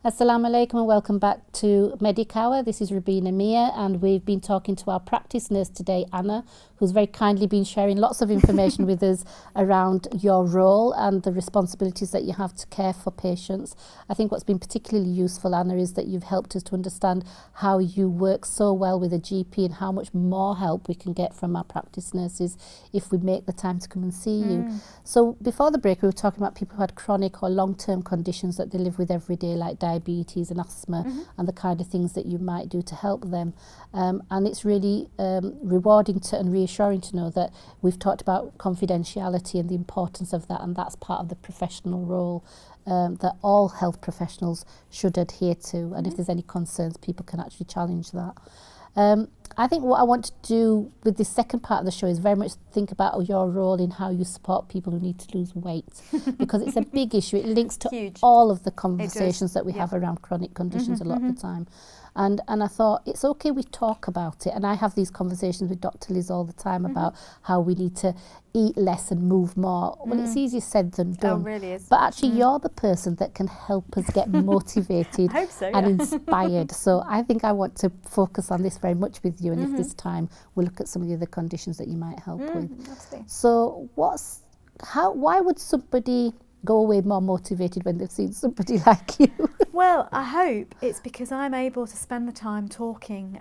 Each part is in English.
Assalamu alaikum and welcome back to IQRA. This is Rubina Mia, and we've been talking to our practice nurse today, Anna, who's very kindly been sharing lots of information with us around your role and the responsibilities that you have to care for patients. I think what's been particularly useful, Anna, is that you've helped us to understand how you work so well with a GP and how much more help we can get from our practice nurses if we make the time to come and see you. So before the break, we were talking about people who had chronic or long-term conditions that they live with every day, like diabetes and asthma, and the kind of things that you might do to help them. And it's really rewarding and reassuring to know that we've talked about confidentiality and the importance of that, and that's part of the professional role that all health professionals should adhere to. And if there's any concerns, people can actually challenge that. I think what I want to do with this second part of the show is very much think about your role in how you support people who need to lose weight, because it's a big issue. It links to all of the conversations that we have around chronic conditions a lot of the time. And I thought it's okay we talk about it, and I have these conversations with Dr. Liz all the time about how we need to eat less and move more. Well, it's easier said than done. Oh, really is. But actually you're the person that can help us get motivated I hope so, and inspired. So I think I want to focus on this very much with you, and if this time we'll look at some of the other conditions that you might help with. Absolutely. So why would somebody go away more motivated when they've seen somebody like you? Well, I hope it's because I'm able to spend the time talking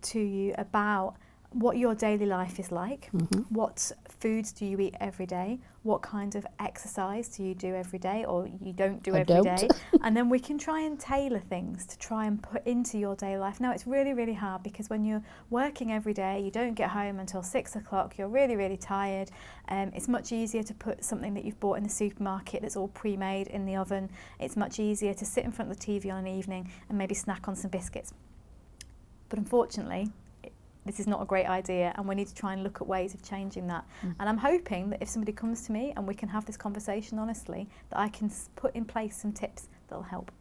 to you about what your daily life is like, what foods do you eat every day, what kind of exercise do you do every day or you don't do every day, and then we can try and tailor things to try and put into your daily life. Now, it's really, really hard because when you're working every day, you don't get home until 6 o'clock, you're really, really tired. It's much easier to put something that you've bought in the supermarket that's all pre-made in the oven. It's much easier to sit in front of the TV on an evening and maybe snack on some biscuits. But unfortunately, this is not a great idea, and we need to try and look at ways of changing that. And I'm hoping that if somebody comes to me and we can have this conversation honestly, that I can put in place some tips that'll help.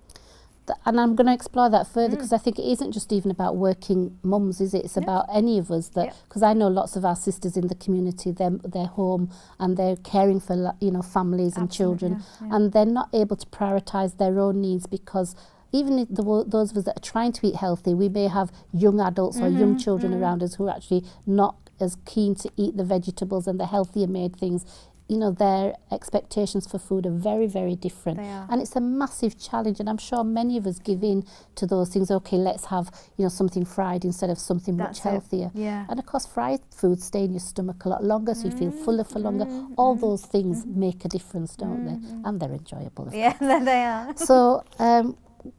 And I'm going to explore that further, because I think it isn't just even about working mums, is it? It's about any of us, that because I know lots of our sisters in the community, they're home and they're caring for families and children, and they're not able to prioritise their own needs, because even if those of us that are trying to eat healthy, we may have young adults or young children around us who are actually not as keen to eat the vegetables and the healthier made things. Their expectations for food are very, very different. They are. And it's a massive challenge, and I'm sure many of us give in to those things. Okay, let's have something fried instead of something much healthier. And of course, fried foods stay in your stomach a lot longer, so you feel fuller for longer. All those things make a difference, don't they? And they're enjoyable. Yeah, they are. So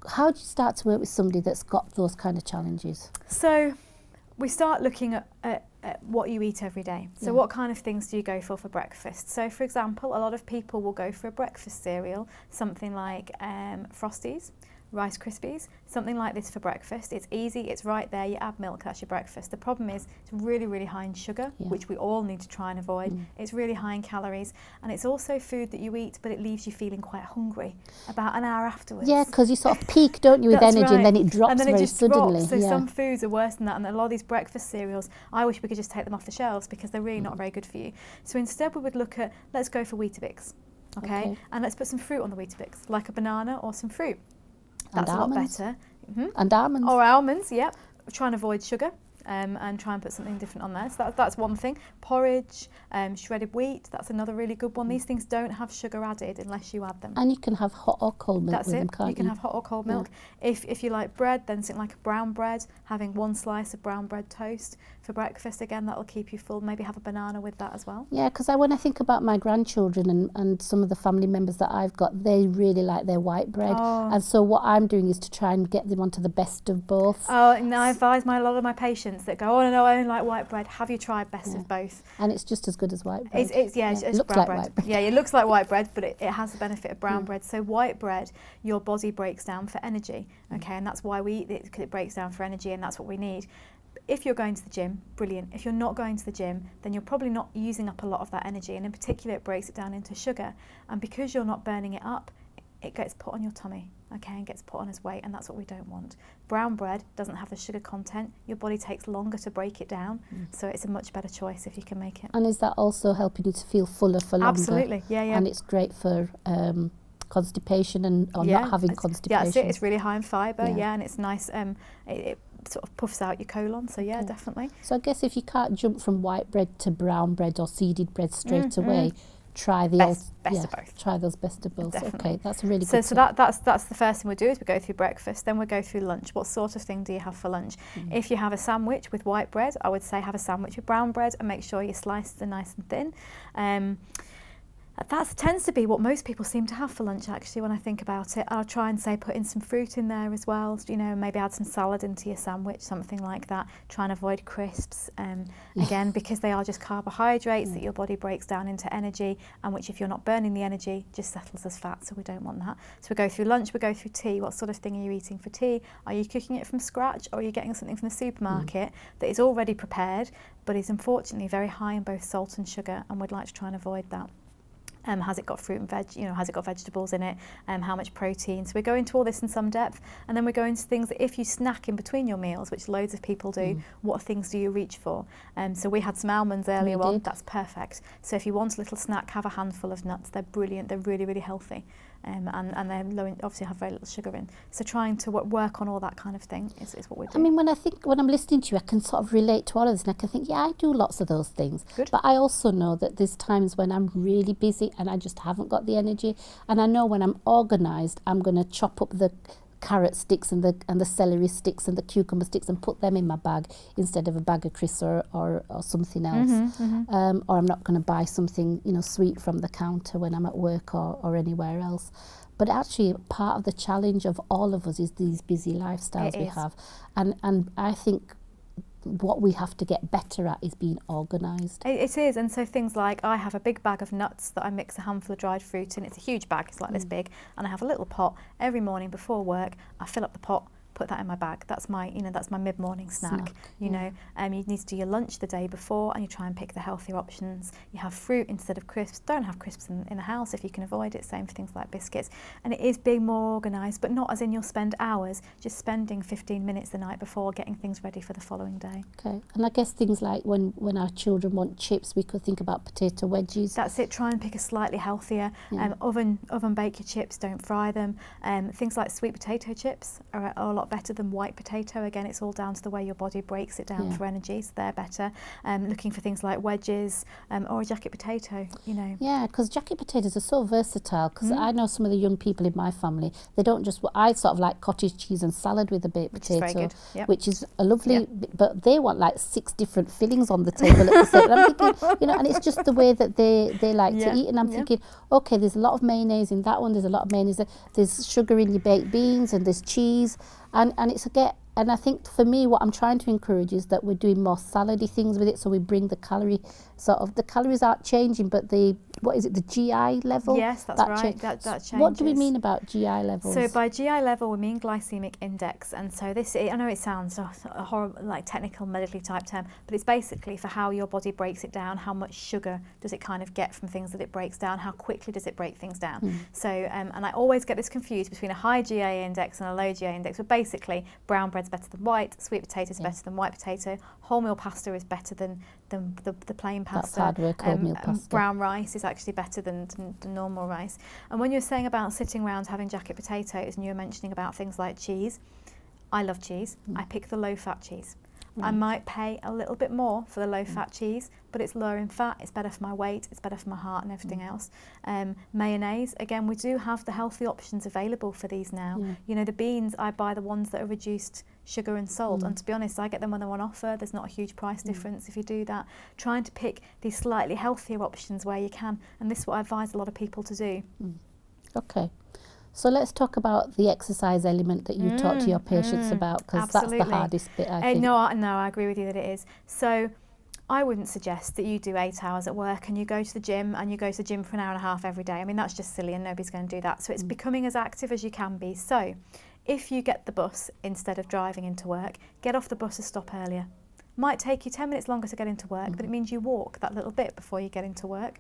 how do you start to work with somebody that's got those kind of challenges? So we start looking at what you eat every day. So what kind of things do you go for breakfast? So for example, a lot of people will go for a breakfast cereal, something like Frosties, Rice Krispies, something like this for breakfast. It's easy, it's right there, you add milk, that's your breakfast. The problem is it's really, really high in sugar, which we all need to try and avoid. It's really high in calories, and it's also food that you eat, but it leaves you feeling quite hungry about an hour afterwards. Yeah, because you sort of peak, don't you, with energy, and then it drops very suddenly. So some foods are worse than that, and a lot of these breakfast cereals, I wish we could just take them off the shelves because they're really not very good for you. So instead we would look at, let's go for Weetabix, okay? And let's put some fruit on the Weetabix, like a banana or some fruit. That's a lot better. And almonds. Or almonds, yeah. Try and avoid sugar and try and put something different on there. So that's one thing. Porridge, shredded wheat, that's another really good one. These things don't have sugar added unless you add them. And you can have hot or cold milk with them, can't you? You can have hot or cold milk. If you like bread, then something like a brown bread, having one slice of brown bread toast for breakfast, again, that'll keep you full. Maybe have a banana with that as well. Yeah, because when I think about my grandchildren and some of the family members that I've got, they really like their white bread. And so what I'm doing is to try and get them onto the best of both. Oh, and I advise a lot of my patients that go, oh no, I only like white bread. Have you tried best of both? And it's just as good as white bread. It's looks brown like bread. white bread. Yeah, it looks like white bread, but it has the benefit of brown bread. So white bread, your body breaks down for energy, okay, and that's why we eat it, because it breaks down for energy, and that's what we need. If you're going to the gym, brilliant. If you're not going to the gym, then you're probably not using up a lot of that energy, and in particular it breaks it down into sugar, and because you're not burning it up, it gets put on your tummy, okay, and gets put on as weight, and that's what we don't want. Brown bread doesn't have the sugar content. Your body takes longer to break it down, so it's a much better choice if you can make it. And is that also helping you to feel fuller for longer? Absolutely, yeah. And it's great for constipation or not having constipation. Yeah, that's it. It's really high in fibre, Yeah. and it's nice. It sort of puffs out your colon, so yeah, definitely. So I guess if you can't jump from white bread to brown bread or seeded bread straight away, try the best of both. Try those best of both. Definitely. Okay, that's a really good tip. So that's the first thing we do is we go through breakfast, then we go through lunch. What sort of thing do you have for lunch? If you have a sandwich with white bread, I would say have a sandwich with brown bread and make sure your slices are nice and thin. That tends to be what most people seem to have for lunch, actually, when I think about it. I'll try and say put in some fruit in there as well, you know, maybe add some salad into your sandwich, something like that. Try and avoid crisps, again, because they are just carbohydrates that your body breaks down into energy, and which, if you're not burning the energy, just settles as fat, so we don't want that. So we go through lunch, we go through tea. What sort of thing are you eating for tea? Are you cooking it from scratch, or are you getting something from the supermarket that is already prepared, but is unfortunately very high in both salt and sugar, and we'd like to try and avoid that? Has it got fruit and veg? You know, has it got vegetables in it? How much protein? So we go into all this in some depth, and then we go into things that if you snack in between your meals, which loads of people do, what things do you reach for? So we had some almonds earlier on. That's perfect. So if you want a little snack, have a handful of nuts. They're brilliant. They're really, really healthy. And they're low in, obviously have very little sugar in. So trying to work on all that kind of thing is what we're doing. I mean, when I'm listening to you, I can sort of relate to all of this, and I can think, yeah, I do lots of those things. Good. But I also know that there's times when I'm really busy and I just haven't got the energy. And I know when I'm organised, I'm going to chop up the carrot sticks and the celery sticks and the cucumber sticks and put them in my bag instead of a bag of crisps or something else. Or I'm not going to buy something, you know, sweet from the counter when I'm at work or anywhere else. But actually, part of the challenge of all of us is these busy lifestyles we have. And I think what we have to get better at is being organised. It is, and so things like I have a big bag of nuts that I mix a handful of dried fruit in. It's a huge bag, it's like this big, and I have a little pot every morning before work. I fill up the pot, put that in my bag. That's my, that's my mid-morning snack. You know, you need to do your lunch the day before, and you try and pick the healthier options. You have fruit instead of crisps. Don't have crisps in the house if you can avoid it. Same for things like biscuits. And it is being more organised, but not as in you'll spend hours, just spending 15 minutes the night before getting things ready for the following day. Okay, and I guess things like when our children want chips, we could think about potato wedges. That's it. Try and pick a slightly healthier. Oven bake your chips. Don't fry them. Things like sweet potato chips are a lot better than white potato. Again, it's all down to the way your body breaks it down for energy, so they're better. Looking for things like wedges or a jacket potato, you know. Yeah, because jacket potatoes are so versatile, because I know some of the young people in my family, they don't just, I sort of like cottage cheese and salad with a baked potato, is very good. which is a lovely, but they want like 6 different fillings on the table at the same time. I'm thinking, you know, and it's just the way that they like to eat, and I'm thinking, okay, there's a lot of mayonnaise in that one, there's a lot of mayonnaise, there's sugar in your baked beans, and there's cheese, and it's and I think for me what I'm trying to encourage is that we're doing more salady things with it, so we bring the the calories aren't changing, but the GI level? Yes, that's right, that changes. What do we mean about GI levels? So by GI level we mean glycemic index, and so this, I know it sounds a horrible, like technical medically type term, but it's basically for how your body breaks it down, how much sugar does it kind of get from things that it breaks down, how quickly does it break things down. So and I always get this confused between a high GI index and a low GI index, but basically brown bread's better than white, sweet potato is better than white potato, wholemeal pasta is better than the plain pasta. That's hard work, wholemeal pasta. Brown rice is actually better than normal rice. And when you're saying about sitting around having jacket potatoes, and you were mentioning about things like cheese, I love cheese. I pick the low-fat cheese. I might pay a little bit more for the low-fat cheese, but it's lower in fat, it's better for my weight, it's better for my heart and everything else. Mayonnaise, again, we do have the healthy options available for these now. You know, the beans, I buy the ones that are reduced sugar and salt, and to be honest, I get them when they're on offer. There's not a huge price difference if you do that. Trying to pick these slightly healthier options where you can, and this is what I advise a lot of people to do. Okay. So let's talk about the exercise element that you talk to your patients about, because that's the hardest bit, I think. No, I agree with you that it is. So I wouldn't suggest that you do 8 hours at work and you go to the gym for an hour and a half every day. I mean, that's just silly, and nobody's going to do that. So it's becoming as active as you can be. So if you get the bus instead of driving into work, get off the bus a stop earlier. Might take you 10 minutes longer to get into work, but it means you walk that little bit before you get into work.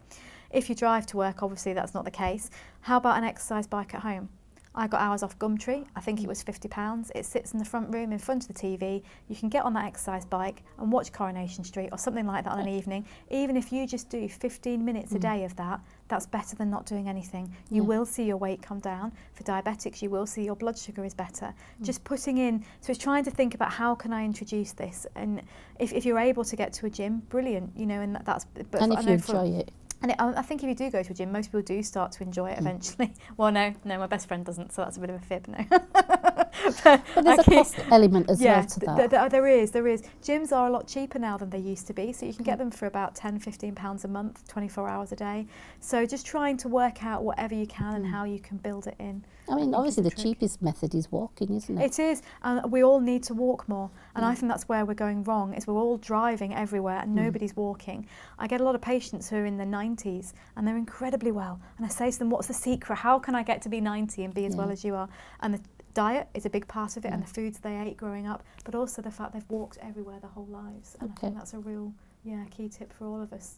If you drive to work, obviously that's not the case. How about an exercise bike at home? I got hours off Gumtree. I think it was £50. It sits in the front room in front of the TV. You can get on that exercise bike and watch Coronation Street or something like that on an evening. Even if you just do 15 minutes a day of that, that's better than not doing anything. You will see your weight come down. For diabetics, you will see your blood sugar is better. Just putting in, so it's trying to think about how can I introduce this, and if you're able to get to a gym, brilliant, you know, and that's. But and if you enjoy it. And I think if you do go to a gym, most people do start to enjoy it eventually. Well, no, my best friend doesn't, so that's a bit of a fib, no. but there's a cost element as well to that. There is. Gyms are a lot cheaper now than they used to be, so you can get them for about £10–15 a month, 24 hours a day. So just trying to work out whatever you can and how you can build it in. I mean, obviously the cheapest method is walking, isn't it? It is, and we all need to walk more. And I think that's where we're going wrong, is we're all driving everywhere and nobody's walking. I get a lot of patients who are in their 90s and they're incredibly well. And I say to them, what's the secret? How can I get to be 90 and be as well as you are? And the diet is a big part of it, and the foods they ate growing up, but also the fact they've walked everywhere their whole lives. And I think that's a real key tip for all of us.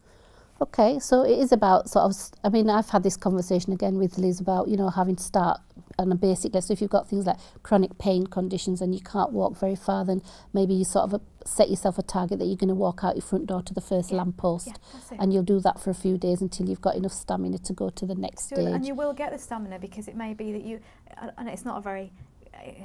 Okay, so it is about sort of, I mean, I've had this conversation again with Liz about, you know, having to start on a basic level. So if you've got things like chronic pain conditions and you can't walk very far, then maybe you sort of set yourself a target that you're going to walk out your front door to the first lamppost, and you'll do that for a few days until you've got enough stamina to go to the next stage. And you will get the stamina, because it may be that you, and it's not a very,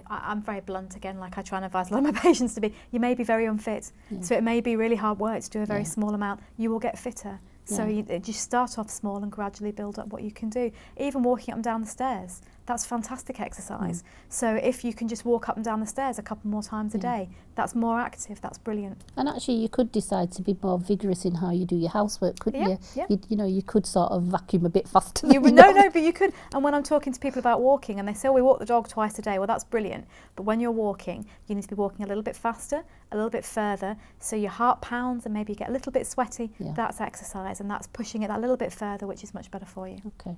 I'm very blunt again, like I try and advise a lot of my patients to be, you may be very unfit, so it may be really hard work to do a very small amount. You will get fitter. So you just start off small and gradually build up what you can do. Even walking up and down the stairs, that's fantastic exercise. So if you can just walk up and down the stairs a couple more times a day, that's more active, that's brilliant. And actually you could decide to be more vigorous in how you do your housework, couldn't you? You know, you could sort of vacuum a bit faster. No, but you could. And when I'm talking to people about walking and they say, oh, we walk the dog twice a day, well, that's brilliant. But when you're walking, you need to be walking a little bit faster, a little bit further, so your heart pounds and maybe you get a little bit sweaty. That's exercise, and that's pushing it that little bit further, which is much better for you. Okay.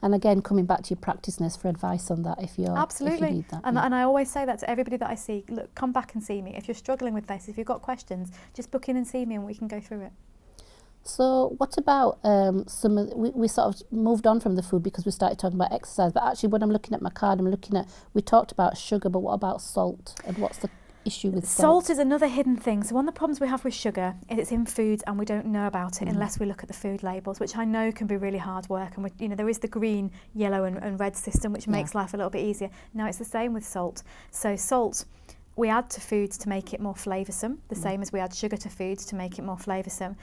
And again, coming back to your practice nurse for advice on that if you need that. And I always say that to everybody that I see, look, come back and see me. If you're struggling with this, if you've got questions, just book in and see me and we can go through it. So what about some of we sort of moved on from the food because we started talking about exercise, but actually when I'm looking at my card, we talked about sugar, but what about salt, and what's the issue with salt? Salt is another hidden thing. So one of the problems we have with sugar is it's in foods and we don't know about it unless we look at the food labels, which I know can be really hard work. And you know, there is the green, yellow and red system, which makes life a little bit easier. Now it's the same with salt. So salt we add to foods to make it more flavoursome, the same as we add sugar to foods to make it more flavoursome.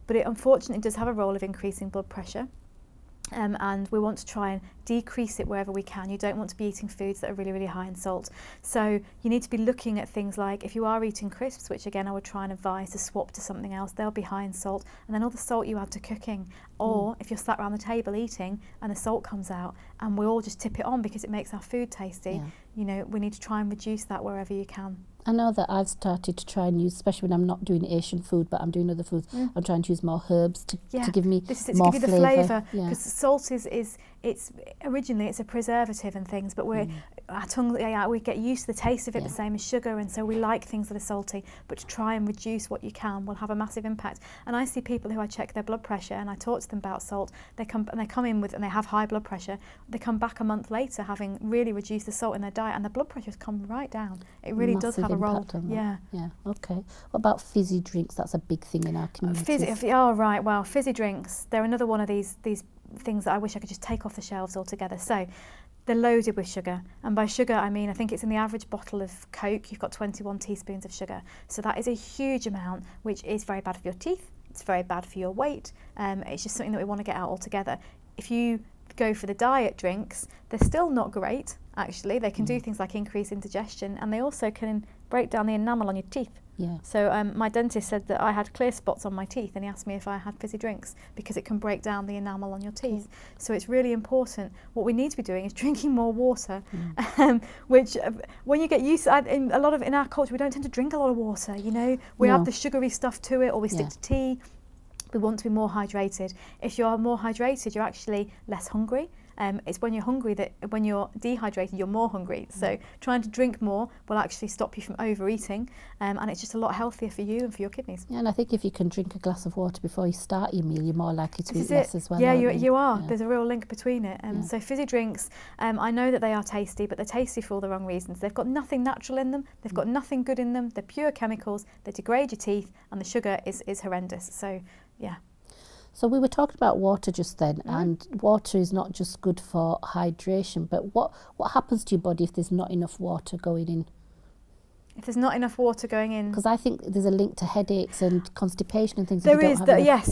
But it unfortunately does have a role of increasing blood pressure. And we want to try and decrease it wherever we can. You don't want to be eating foods that are really, really high in salt. So you need to be looking at things like, if you are eating crisps, which again I would try and advise to swap to something else, they'll be high in salt. And then all the salt you add to cooking, or if you're sat around the table eating and the salt comes out and we all just tip it on because it makes our food tasty, you know, we need to try and reduce that wherever you can. I know that I've started to try and use, especially when I'm not doing Asian food, but I'm doing other foods, I'm trying to use more herbs to give me more flavour. To give you the flavour, because salt it's originally it's a preservative and things, but our tongue, we get used to the taste of it the same as sugar, and so we like things that are salty. But to try and reduce what you can will have a massive impact. And I see people who I check their blood pressure and I talk to them about salt. They come in with, and they have high blood pressure. They come back a month later having really reduced the salt in their diet, and the blood pressure has come right down. It really does have a role. Yeah. Okay. What about fizzy drinks? That's a big thing in our community. Right. Well, fizzy drinks. They're another one of these things that I wish I could just take off the shelves altogether. So they're loaded with sugar, and by sugar I mean I think it's in the average bottle of Coke you've got 21 teaspoons of sugar. So that is a huge amount, which is very bad for your teeth. It's very bad for your weight. It's just something that we want to get out altogether. If you go for the diet drinks, they're still not great. Actually, they can do things like increase indigestion, and they also can break down the enamel on your teeth. So my dentist said that I had clear spots on my teeth, and he asked me if I had fizzy drinks because it can break down the enamel on your teeth. So it's really important. What we need to be doing is drinking more water, which when you get used to, in our culture we don't tend to drink a lot of water. You know, we add the sugary stuff to it, or we stick to tea. We want to be more hydrated. If you're more hydrated, you're actually less hungry. It's when you're hungry that when you're dehydrated, you're more hungry. So trying to drink more will actually stop you from overeating, and it's just a lot healthier for you and for your kidneys. Yeah, and I think if you can drink a glass of water before you start your meal, you're more likely to eat This is less it. as well. Yeah, aren't you are. Yeah. There's a real link between it. Yeah. So fizzy drinks, I know that they are tasty, but they're tasty for all the wrong reasons. They've got nothing natural in them. They've got nothing good in them. They're pure chemicals. They degrade your teeth, and the sugar is horrendous. So, yeah. So we were talking about water just then, and water is not just good for hydration, but what happens to your body if there's not enough water going in? If there's not enough water going in, Because I think there's a link to headaches and constipation and things. there is.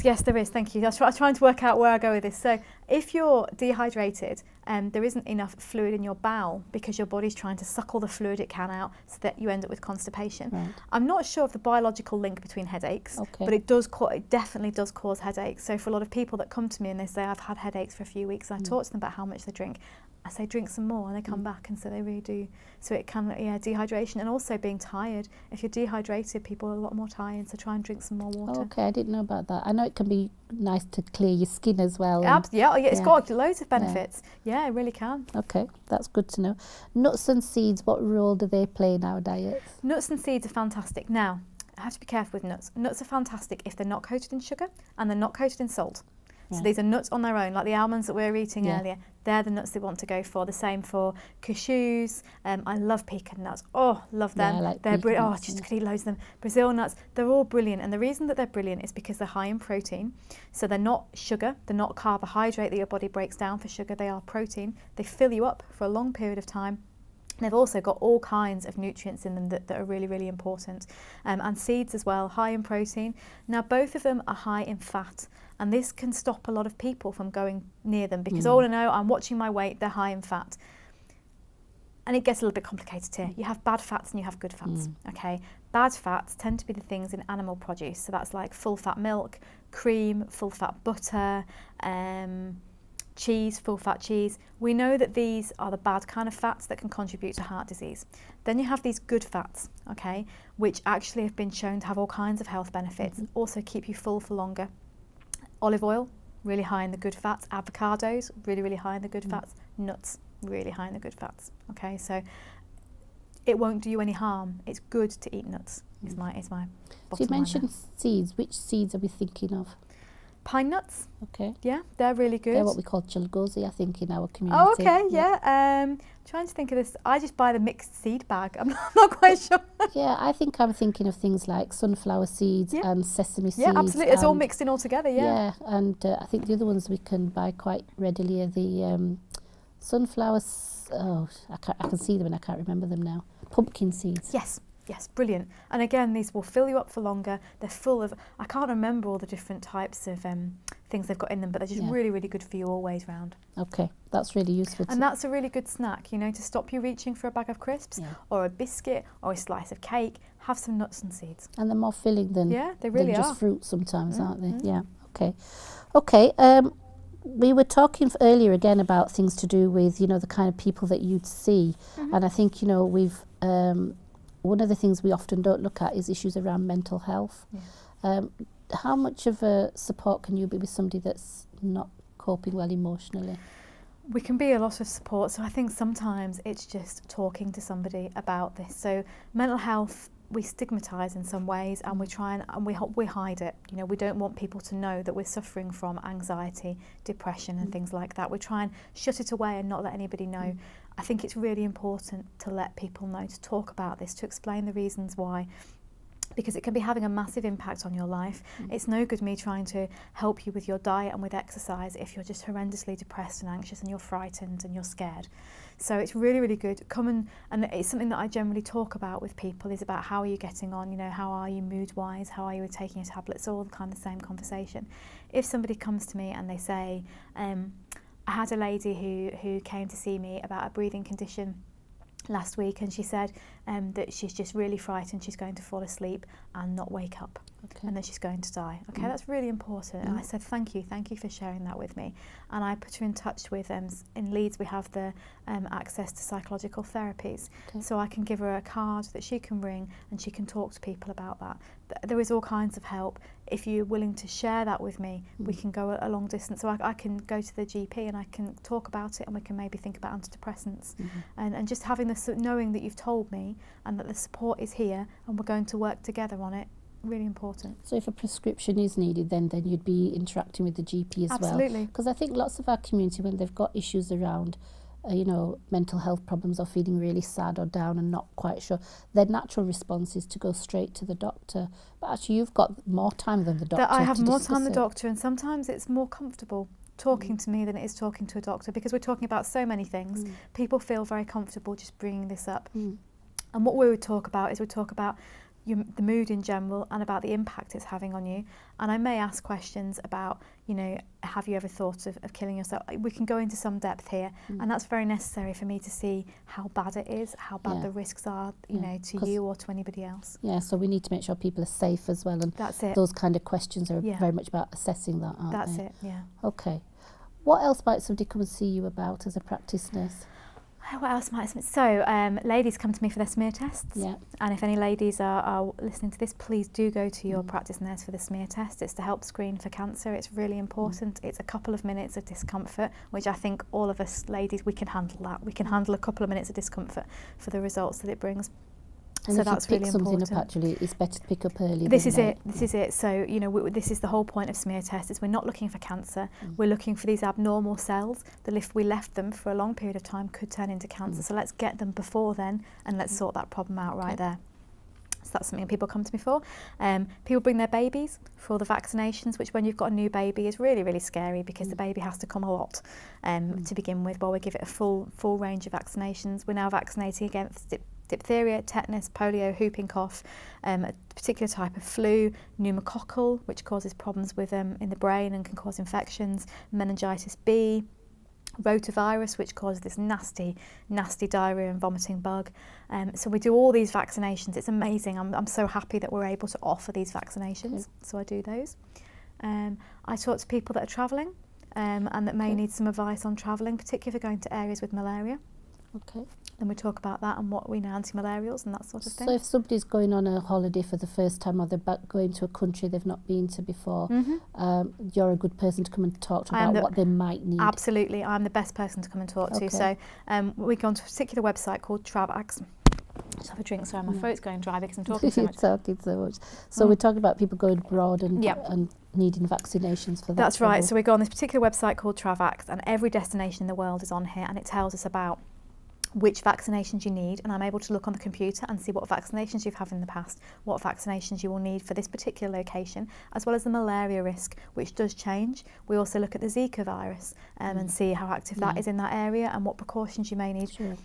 Yes, there is. Thank you. I was trying to work out where I go with this. So if you're dehydrated, there isn't enough fluid in your bowel because your body's trying to suck all the fluid it can out, so that you end up with constipation. Right. I'm not sure of the biological link between headaches, but it definitely does cause headaches. So for a lot of people that come to me and they say I've had headaches for a few weeks, I talk to them about how much they drink. I say drink some more, and they come back and say they really do. So it can, dehydration, and also being tired. If you're dehydrated, people are a lot more tired, so try and drink some more water. Oh, okay, I didn't know about that. I know it can be nice to clear your skin as well. It's got loads of benefits. Yeah, it really can. Okay, that's good to know. Nuts and seeds, what role do they play in our diets? Nuts and seeds are fantastic. Now, I have to be careful with nuts. Nuts are fantastic if they're not coated in sugar and they're not coated in salt. So these are nuts on their own, like the almonds that we were eating earlier. They're the nuts they want to go for. The same for cashews. I love pecan nuts. Oh, love them. Yeah, I like they're pecan nuts, just could eat loads of them. Brazil nuts, they're all brilliant. And the reason that they're brilliant is because they're high in protein. So they're not sugar, they're not carbohydrate that your body breaks down for sugar. They are protein. They fill you up for a long period of time. They've also got all kinds of nutrients in them that are really, really important. And seeds as well, high in protein. Now, both of them are high in fat. And this can stop a lot of people from going near them because, oh, no, I'm watching my weight, they're high in fat. And it gets a little bit complicated here. You have bad fats and you have good fats, okay? Bad fats tend to be the things in animal produce. So that's like full-fat milk, cream, full-fat butter, cheese, full-fat cheese. We know that these are the bad kind of fats that can contribute to heart disease. Then you have these good fats, okay, which actually have been shown to have all kinds of health benefits, also keep you full for longer. Olive oil, really high in the good fats. Avocados, really, really high in the good fats. Nuts, really high in the good fats, okay? So it won't do you any harm. It's good to eat nuts, is my bottom line. So you mentioned seeds. Which seeds are we thinking of? Pine nuts. Okay. Yeah, they're really good. They're what we call chilgozi, I think, in our community. Oh, okay, yeah. Trying to think of this. I just buy the mixed seed bag. I'm not quite sure. Yeah, I think I'm thinking of things like sunflower seeds and sesame seeds. Yeah, absolutely. It's all mixed in all together, Yeah, and I think the other ones we can buy quite readily are the sunflowers. Oh, I can see them and I can't remember them now. Pumpkin seeds. Yes, brilliant. And again, these will fill you up for longer. They're full of, I can't remember all the different types of things they've got in them, but they're just really, really good for you all ways round. Okay, that's really useful. And that's a really good snack, you know, to stop you reaching for a bag of crisps or a biscuit or a slice of cake. Have some nuts and seeds. And they're more filling than, they really than are. Just fruit sometimes, aren't they? Yeah, okay. We were talking earlier again about things to do with, you know, the kind of people that you'd see. And I think, you know, we've... one of the things we often don't look at is issues around mental health. How much of a support can you be with somebody that's not coping well emotionally? We can be a lot of support. So I think sometimes it's just talking to somebody about this. So mental health, we stigmatise in some ways, and we try and we hide it. You know, we don't want people to know that we're suffering from anxiety, depression and things like that. We try and shut it away and not let anybody know. I think it's really important to let people know, to talk about this, to explain the reasons why, because it can be having a massive impact on your life. It's no good me trying to help you with your diet and with exercise if you're just horrendously depressed and anxious and you're frightened and you're scared. So it's really, really good. And it's something that I generally talk about with people, is about how are you getting on, you know, how are you mood-wise, how are you with taking your tablets, all the kind of same conversation. If somebody comes to me and they say, I had a lady who came to see me about a breathing condition last week, and she said that she's just really frightened she's going to fall asleep and not wake up. and then she's going to die. Okay, that's really important. And I said, thank you for sharing that with me. And I put her in touch with, in Leeds we have the access to psychological therapies. So I can give her a card that she can ring and she can talk to people about that. There is all kinds of help. If you're willing to share that with me, we can go a long distance. So I can go to the GP and I can talk about it, and we can maybe think about antidepressants. And just having this, knowing that you've told me and that the support is here and we're going to work together on it, really important. So if a prescription is needed, then you'd be interacting with the GP as well. Absolutely. Because I think lots of our community, when they've got issues around mental health problems or feeling really sad or down and not quite sure, their natural response is to go straight to the doctor. But actually you've got more time than the doctor. I have more time than the doctor, and sometimes it's more comfortable talking to me than it is talking to a doctor, because we're talking about so many things. People feel very comfortable just bringing this up. And what we would talk about is the mood in general and about the impact it's having on you. And I may ask questions about, have you ever thought of killing yourself? We can go into some depth here, and that's very necessary for me to see how bad it is, how bad the risks are, to you or to anybody else. Yeah, so we need to make sure people are safe as well, and that's it. Those kind of questions are very much about assessing that, aren't that's they? It, yeah. Okay. What else might somebody come and see you about as a practice nurse? What else might I... So, ladies come to me for their smear tests. Yeah. And if any ladies are listening to this, please do go to your practice nurse for the smear test. It's to help screen for cancer. It's really important. It's a couple of minutes of discomfort, which I think all of us ladies, we can handle that. We can handle a couple of minutes of discomfort for the results that it brings. And so if that's you pick really something important. Up, actually, it's better to pick up early. This is it. So, this is the whole point of smear tests. Is we're not looking for cancer. We're looking for these abnormal cells that, if we left them for a long period of time, could turn into cancer. So let's get them before then, and let's sort that problem out right there. So that's something people come to me for. People bring their babies for all the vaccinations, which when you've got a new baby is really, really scary, because the baby has to come a lot to begin with, while we give it a full range of vaccinations. We're now vaccinating against diphtheria, tetanus, polio, whooping cough, a particular type of flu, pneumococcal, which causes problems with in the brain and can cause infections, meningitis B, rotavirus, which causes this nasty diarrhea and vomiting bug. So we do all these vaccinations. It's amazing. I'm so happy that we're able to offer these vaccinations. So I do those. I talk to people that are travelling and that may need some advice on travelling, particularly if they're going to areas with malaria. Okay. Then we talk about that and what we know, anti-malarials and that sort of thing. So if somebody's going on a holiday for the first time, or they're going to a country they've not been to before, you're a good person to come and talk to about what they might need. Absolutely, I'm the best person to come and talk to. So we go onto a particular website called Travax. Just have a drink, sorry, my throat's going dry because I'm talking so much. Talking so much. So we're talking about people going abroad and needing vaccinations for that. That's right. So we go on this particular website called Travax, and every destination in the world is on here, and it tells us about which vaccinations you need, and I'm able to look on the computer and see what vaccinations you've had in the past, what vaccinations you will need for this particular location, as well as the malaria risk, which does change. We also look at the Zika virus and see how active that is in that area and what precautions you may need. Sure.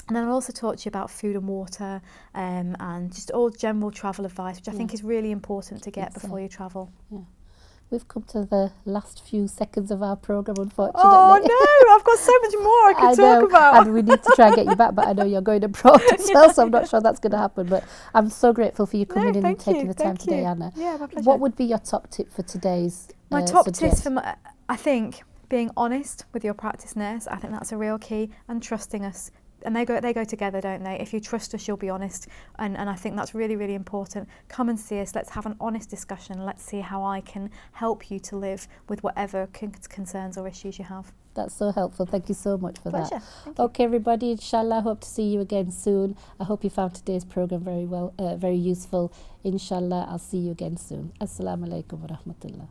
And then I'll also talk to you about food and water and just all general travel advice, which I think is really important to get before you travel. Yeah. We've come to the last few seconds of our programme, unfortunately. Oh no, I've got so much more I can talk about. And we need to try and get you back, but I know you're going abroad as well, so I'm not sure that's going to happen. But I'm so grateful for you coming in and taking the time today, Anna. Yeah, my pleasure. What would be your top tip for today's My top tips for I think being honest with your practice nurse. I think that's a real key, and trusting us. And they go together, don't they? If you trust us, you'll be honest. And I think that's really, really important. Come and see us. Let's have an honest discussion. Let's see how I can help you to live with whatever concerns or issues you have. That's so helpful. Thank you so much for Pleasure. that. Thank you. Okay, everybody, inshallah, I hope to see you again soon. I hope you found today's programme very useful. Inshallah, I'll see you again soon. Assalamu alaikum wa rahmatullah.